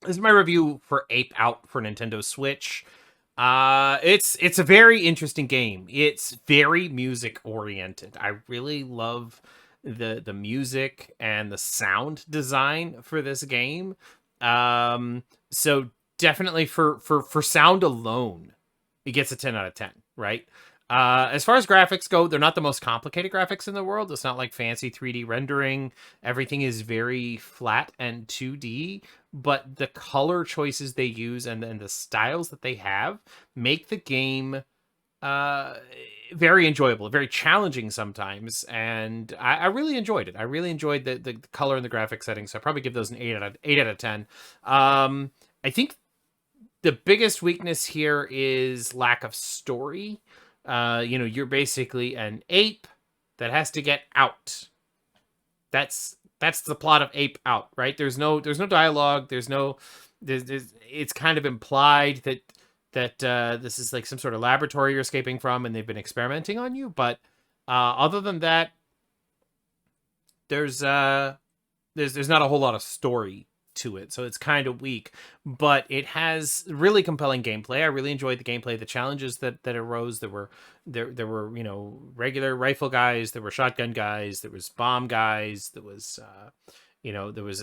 This is my review for Ape Out for Nintendo Switch. It's a very interesting game. It's very music oriented. I really love the music and the sound design for this game. So definitely for sound alone, it gets a 10 out of 10, right? As far as graphics go, they're not the most complicated graphics in the world. It's not like fancy 3D rendering. Everything is very flat and 2D, but the color choices they use and the styles that they have make the game uh very enjoyable, very challenging sometimes, and I really enjoyed it. I really enjoyed the color and the graphic settings, so I probably give those an 8 out of 10. I think the biggest weakness here is lack of story. You're basically an ape that has to get out. That's the plot of Ape Out, right? There's no dialogue. It's kind of implied that this is like some sort of laboratory you're escaping from, and they've been experimenting on you. But other than that, there's uh there's not a whole lot of story to it, so it's kind of weak. But it has really compelling gameplay. I really enjoyed the gameplay. The challenges that arose, there were regular rifle guys, there were shotgun guys, there was bomb guys, there was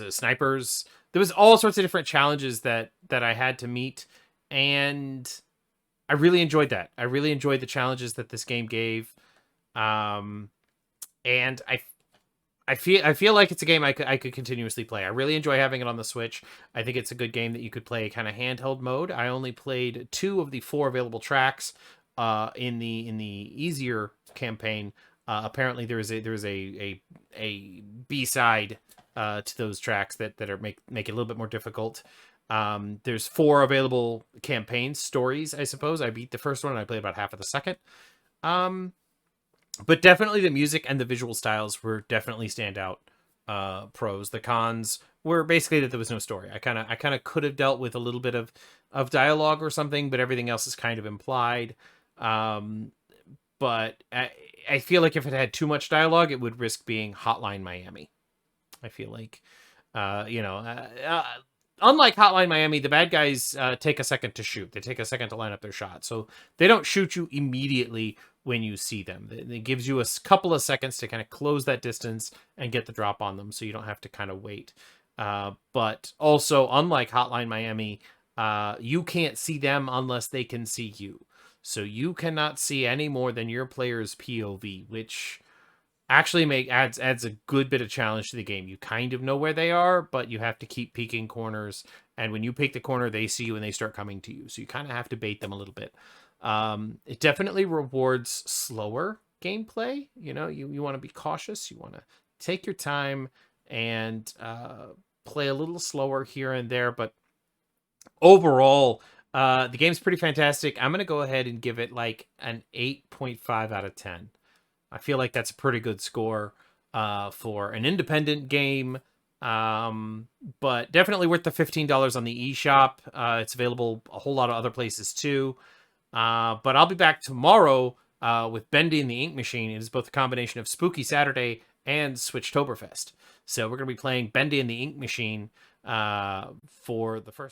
snipers. There was all sorts of different challenges that I had to meet, and I really enjoyed that. I really enjoyed the challenges that this game gave. Um, and I feel like it's a game I could continuously play. I really enjoy having it on the Switch. I think it's a good game that you could play kind of handheld mode. I only played 2 of the 4 available tracks in the easier campaign. Apparently there is a B-side to those tracks that are make it a little bit more difficult. There's 4 available campaign stories, I suppose. I beat the first one and I played about half of the second. Um, but definitely the music and the visual styles were definitely standout pros. The cons were basically that there was no story. I kind of could have dealt with a little bit of dialogue or something, but everything else is kind of implied. Um, but I feel like if it had too much dialogue, it would risk being Hotline Miami. I feel like, uh, you know, uh, uh, unlike Hotline Miami, the bad guys take a second to shoot. They take a second to line up their shot, so they don't shoot you immediately when you see them. It gives you a couple of seconds to kind of close that distance and get the drop on them, so you don't have to kind of wait. But also, unlike Hotline Miami, you can't see them unless they can see you. So you cannot see any more than your player's POV, which actually adds a good bit of challenge to the game. You kind of know where they are, but you have to keep peeking corners. And when you peek the corner, they see you and they start coming to you. So you kind of have to bait them a little bit. It definitely rewards slower gameplay. You want to be cautious. You want to take your time and play a little slower here and there. But overall, the game's pretty fantastic. I'm going to go ahead and give it like an 8.5 out of 10. I feel like that's a pretty good score for an independent game, but definitely worth the $15 on the eShop. It's available a whole lot of other places too. But I'll be back tomorrow with Bendy and the Ink Machine. It is both a combination of Spooky Saturday and Switchtoberfest. So we're going to be playing Bendy and the Ink Machine for the first